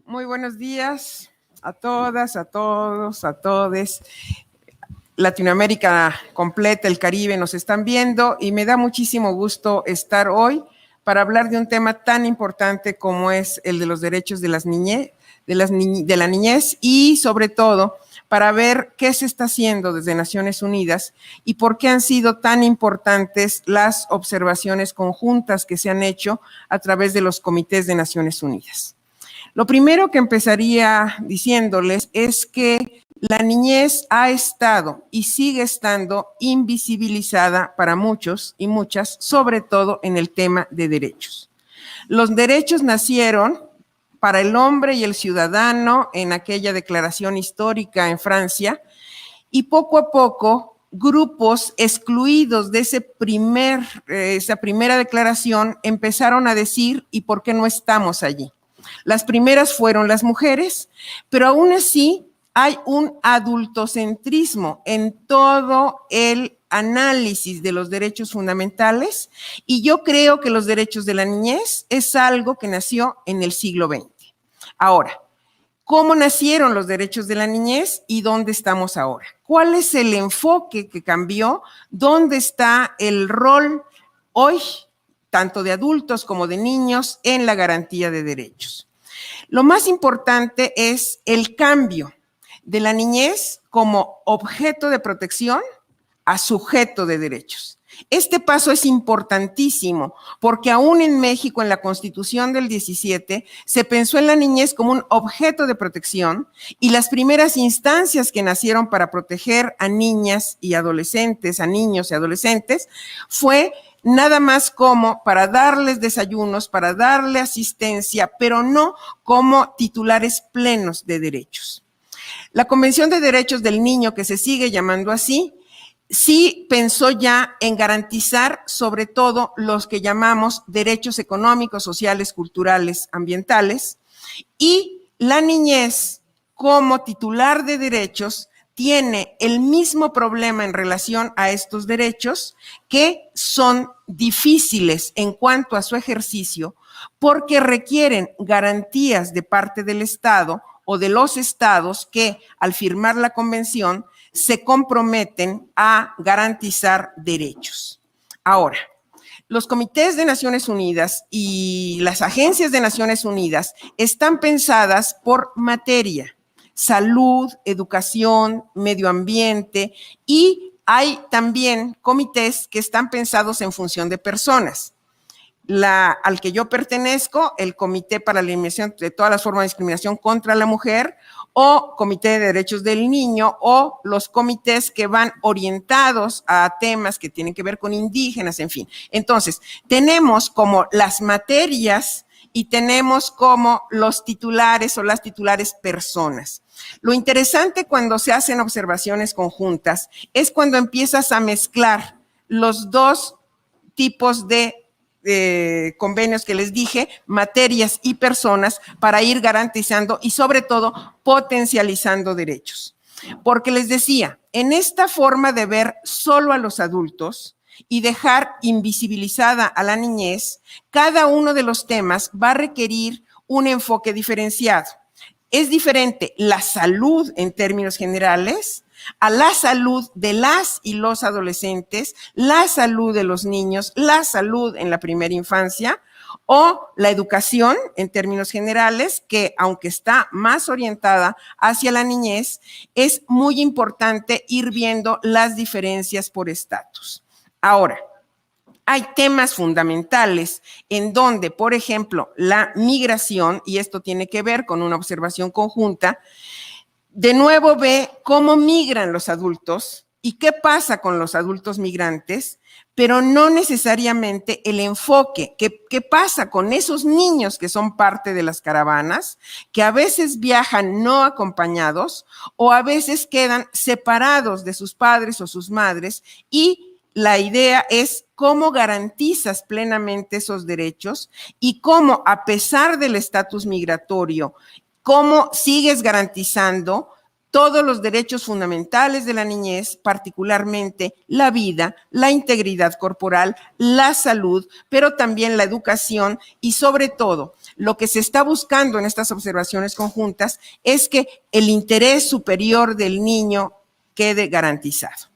Muy buenos días a todas, a todos, a todes. Latinoamérica completa, el Caribe nos están viendo y me da muchísimo gusto estar hoy para hablar de un tema tan importante como es el de los derechos de la niñez y sobre todo para ver qué se está haciendo desde Naciones Unidas y por qué han sido tan importantes las observaciones conjuntas que se han hecho a través de los comités de Naciones Unidas. Lo primero que empezaría diciéndoles es que la niñez ha estado y sigue estando invisibilizada para muchos y muchas, sobre todo en el tema de derechos. Los derechos nacieron para el hombre y el ciudadano en aquella declaración histórica en Francia y poco a poco grupos excluidos de esa primera declaración empezaron a decir ¿y por qué no estamos allí? Las primeras fueron las mujeres, pero aún así hay un adultocentrismo en todo el análisis de los derechos fundamentales y yo creo que los derechos de la niñez es algo que nació en el siglo XX. Ahora, ¿cómo nacieron los derechos de la niñez y dónde estamos ahora? ¿Cuál es el enfoque que cambió? ¿Dónde está el rol hoy, tanto de adultos como de niños, en la garantía de derechos? Lo más importante es el cambio de la niñez como objeto de protección a sujeto de derechos. Este paso es importantísimo porque aún en México, en la Constitución del 17, se pensó en la niñez como un objeto de protección y las primeras instancias que nacieron para proteger a niñas y adolescentes, a niños y adolescentes, fue nada más como para darles desayunos, para darle asistencia, pero no como titulares plenos de derechos. La Convención de Derechos del Niño, que se sigue llamando así, sí pensó ya en garantizar sobre todo los que llamamos derechos económicos, sociales, culturales, ambientales, y la niñez como titular de derechos tiene el mismo problema en relación a estos derechos que son difíciles en cuanto a su ejercicio porque requieren garantías de parte del Estado o de los estados que al firmar la convención se comprometen a garantizar derechos. Ahora, los comités de Naciones Unidas y las agencias de Naciones Unidas están pensadas por materia, salud, educación, medio ambiente y hay también comités que están pensados en función de personas. Al que yo pertenezco, el Comité para la Eliminación de todas las formas de discriminación contra la mujer o Comité de Derechos del Niño o los comités que van orientados a temas que tienen que ver con indígenas, en fin. Entonces, tenemos como las materias y tenemos como los titulares o las titulares personas. Lo interesante cuando se hacen observaciones conjuntas es cuando empiezas a mezclar los dos tipos de convenios que les dije, materias y personas para ir garantizando y sobre todo potencializando derechos. Porque les decía, en esta forma de ver solo a los adultos y dejar invisibilizada a la niñez, cada uno de los temas va a requerir un enfoque diferenciado. Es diferente la salud en términos generales a la salud de las y los adolescentes, la salud de los niños, la salud en la primera infancia o la educación en términos generales, que aunque está más orientada hacia la niñez, es muy importante ir viendo las diferencias por estatus. Ahora, hay temas fundamentales en donde, por ejemplo, la migración, y esto tiene que ver con una observación conjunta, de nuevo ve cómo migran los adultos y qué pasa con los adultos migrantes, pero no necesariamente el enfoque, qué pasa con esos niños que son parte de las caravanas, que a veces viajan no acompañados o a veces quedan separados de sus padres o sus madres y la idea es cómo garantizas plenamente esos derechos y cómo, a pesar del estatus migratorio, cómo sigues garantizando todos los derechos fundamentales de la niñez, particularmente la vida, la integridad corporal, la salud, pero también la educación y sobre todo lo que se está buscando en estas observaciones conjuntas es que el interés superior del niño quede garantizado.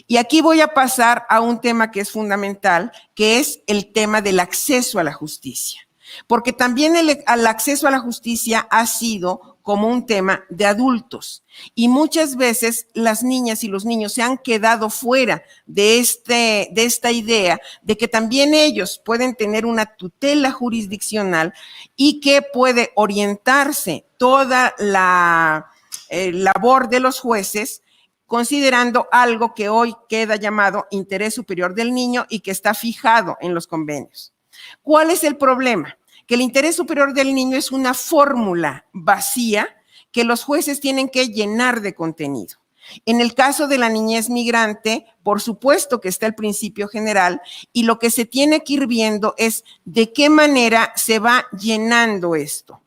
Y aquí voy a pasar a un tema que es fundamental, que es el tema del acceso a la justicia. Porque también el acceso a la justicia ha sido como un tema de adultos. Y muchas veces las niñas y los niños se han quedado fuera de esta idea de que también ellos pueden tener una tutela jurisdiccional y que puede orientarse toda la labor de los jueces considerando algo que hoy queda llamado interés superior del niño y que está fijado en los convenios. ¿Cuál es el problema? Que el interés superior del niño es una fórmula vacía que los jueces tienen que llenar de contenido. En el caso de la niñez migrante, por supuesto que está el principio general y lo que se tiene que ir viendo es de qué manera se va llenando esto.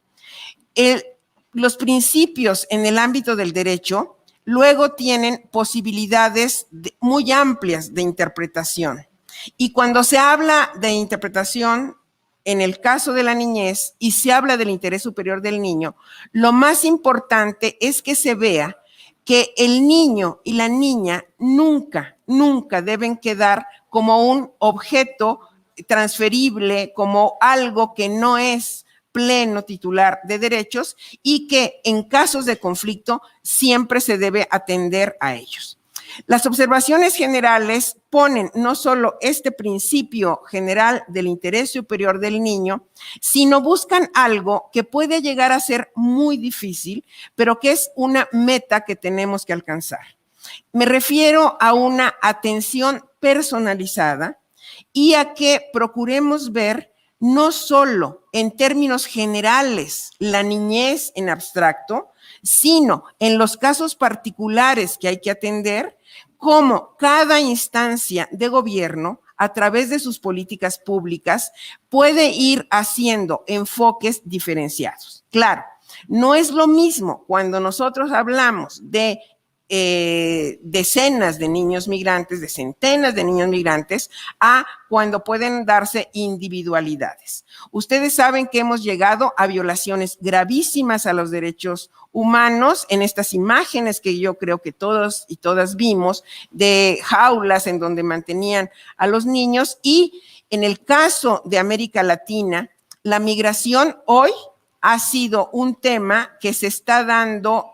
Los principios en el ámbito del derecho luego tienen posibilidades muy amplias de interpretación. Y cuando se habla de interpretación, en el caso de la niñez, y se habla del interés superior del niño, lo más importante es que se vea que el niño y la niña nunca deben quedar como un objeto transferible, como algo que no es pleno titular de derechos y que en casos de conflicto siempre se debe atender a ellos. Las observaciones generales ponen no solo este principio general del interés superior del niño, sino buscan algo que puede llegar a ser muy difícil, pero que es una meta que tenemos que alcanzar. Me refiero a una atención personalizada y a que procuremos ver no solo en términos generales la niñez en abstracto, sino en los casos particulares que hay que atender, cómo cada instancia de gobierno, a través de sus políticas públicas, puede ir haciendo enfoques diferenciados. Claro, no es lo mismo cuando nosotros hablamos de decenas de niños migrantes, de centenas de niños migrantes, a cuando pueden darse individualidades. Ustedes saben que hemos llegado a violaciones gravísimas a los derechos humanos en estas imágenes que yo creo que todos y todas vimos, de jaulas en donde mantenían a los niños, y en el caso de América Latina, la migración hoy ha sido un tema que se está dando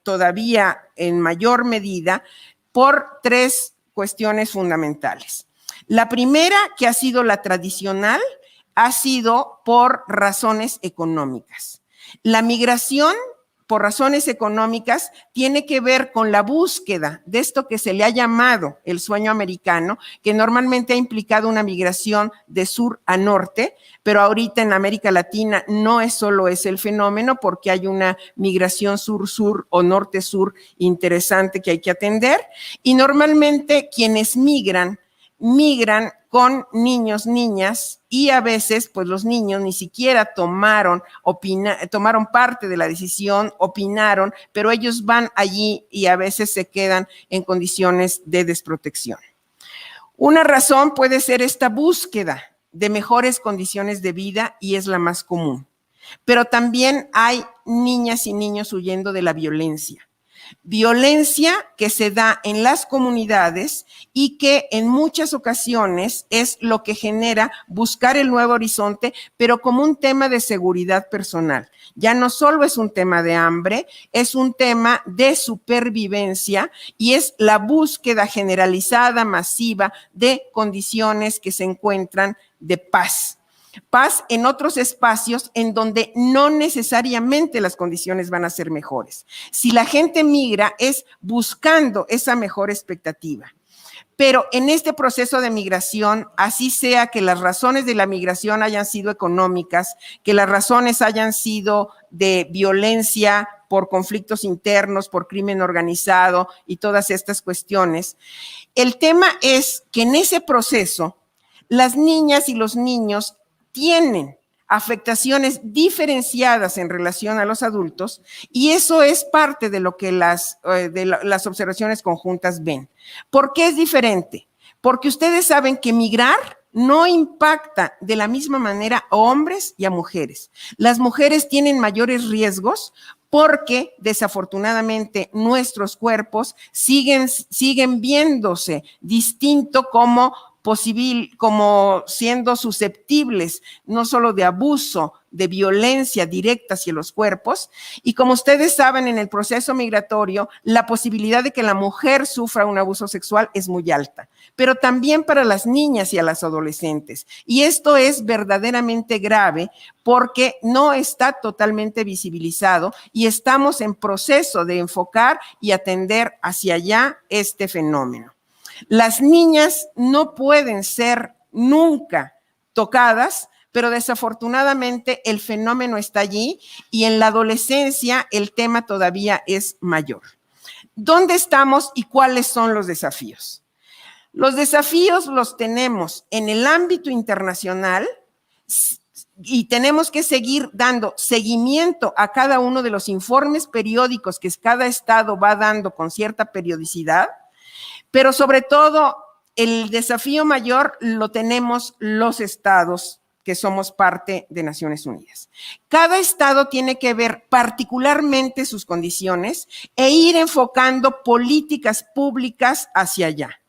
todavía en mayor medida por tres cuestiones fundamentales. La primera, que ha sido la tradicional, ha sido por razones económicas. La migración por razones económicas tiene que ver con la búsqueda de esto que se le ha llamado el sueño americano, que normalmente ha implicado una migración de sur a norte, pero ahorita en América Latina no es solo ese el fenómeno, porque hay una migración sur-sur o norte-sur interesante que hay que atender, y normalmente quienes migran con niños, niñas, y a veces pues los niños ni siquiera tomaron parte de la decisión, opinaron, pero ellos van allí y a veces se quedan en condiciones de desprotección. Una razón puede ser esta búsqueda de mejores condiciones de vida y es la más común, pero también hay niñas y niños huyendo de la violencia. Violencia que se da en las comunidades y que en muchas ocasiones es lo que genera buscar el nuevo horizonte, pero como un tema de seguridad personal. Ya no solo es un tema de hambre, es un tema de supervivencia y es la búsqueda generalizada, masiva de condiciones que se encuentran de paz. Paz en otros espacios en donde no necesariamente las condiciones van a ser mejores. Si la gente migra es buscando esa mejor expectativa. Pero en este proceso de migración, así sea que las razones de la migración hayan sido económicas, que las razones hayan sido de violencia por conflictos internos, por crimen organizado y todas estas cuestiones, el tema es que en ese proceso las niñas y los niños tienen afectaciones diferenciadas en relación a los adultos y eso es parte de lo que las observaciones conjuntas ven. ¿Por qué es diferente? Porque ustedes saben que migrar no impacta de la misma manera a hombres y a mujeres. Las mujeres tienen mayores riesgos porque desafortunadamente nuestros cuerpos siguen viéndose distinto como siendo susceptibles no solo de abuso, de violencia directa hacia los cuerpos. Y como ustedes saben, en el proceso migratorio, la posibilidad de que la mujer sufra un abuso sexual es muy alta, pero también para las niñas y a las adolescentes. Y esto es verdaderamente grave porque no está totalmente visibilizado y estamos en proceso de enfocar y atender hacia allá este fenómeno. Las niñas no pueden ser nunca tocadas, pero desafortunadamente el fenómeno está allí y en la adolescencia el tema todavía es mayor. ¿Dónde estamos y cuáles son los desafíos? Los desafíos los tenemos en el ámbito internacional y tenemos que seguir dando seguimiento a cada uno de los informes periódicos que cada estado va dando con cierta periodicidad. Pero sobre todo, el desafío mayor lo tenemos los estados que somos parte de Naciones Unidas. Cada estado tiene que ver particularmente sus condiciones e ir enfocando políticas públicas hacia allá.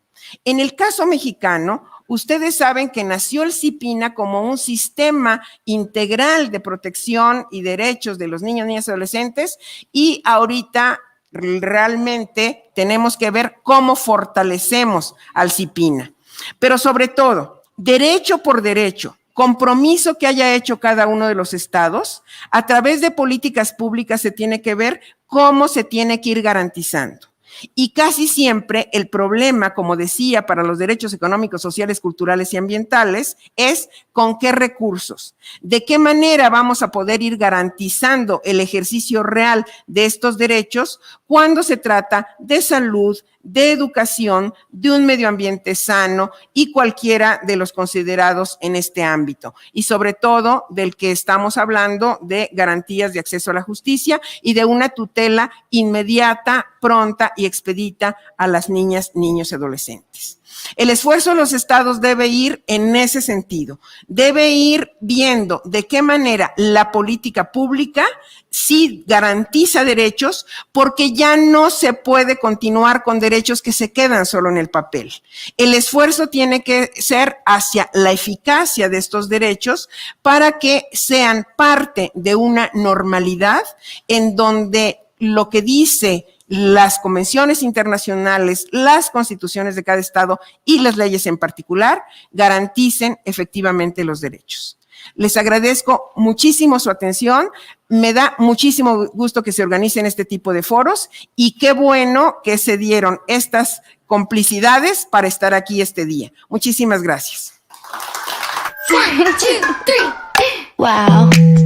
En el caso mexicano, ustedes saben que nació el CIPINA como un sistema integral de protección y derechos de los niños, niñas y adolescentes, y ahorita realmente tenemos que ver cómo fortalecemos al CIPINA. Pero sobre todo, derecho por derecho, compromiso que haya hecho cada uno de los estados, a través de políticas públicas se tiene que ver cómo se tiene que ir garantizando. Y casi siempre el problema, como decía, para los derechos económicos, sociales, culturales y ambientales es con qué recursos, de qué manera vamos a poder ir garantizando el ejercicio real de estos derechos cuando se trata de salud, de educación, de un medio ambiente sano y cualquiera de los considerados en este ámbito. Y sobre todo del que estamos hablando de garantías de acceso a la justicia y de una tutela inmediata, pronta y expedita a las niñas, niños y adolescentes. El esfuerzo de los estados debe ir en ese sentido, debe ir viendo de qué manera la política pública sí garantiza derechos, porque ya no se puede continuar con derechos que se quedan solo en el papel. El esfuerzo tiene que ser hacia la eficacia de estos derechos para que sean parte de una normalidad en donde lo que dice las convenciones internacionales, las constituciones de cada estado y las leyes en particular garanticen efectivamente los derechos. Les agradezco muchísimo su atención, me da muchísimo gusto que se organicen este tipo de foros y qué bueno que se dieron estas complicidades para estar aquí este día. Muchísimas gracias. 1, 2, 3. Wow.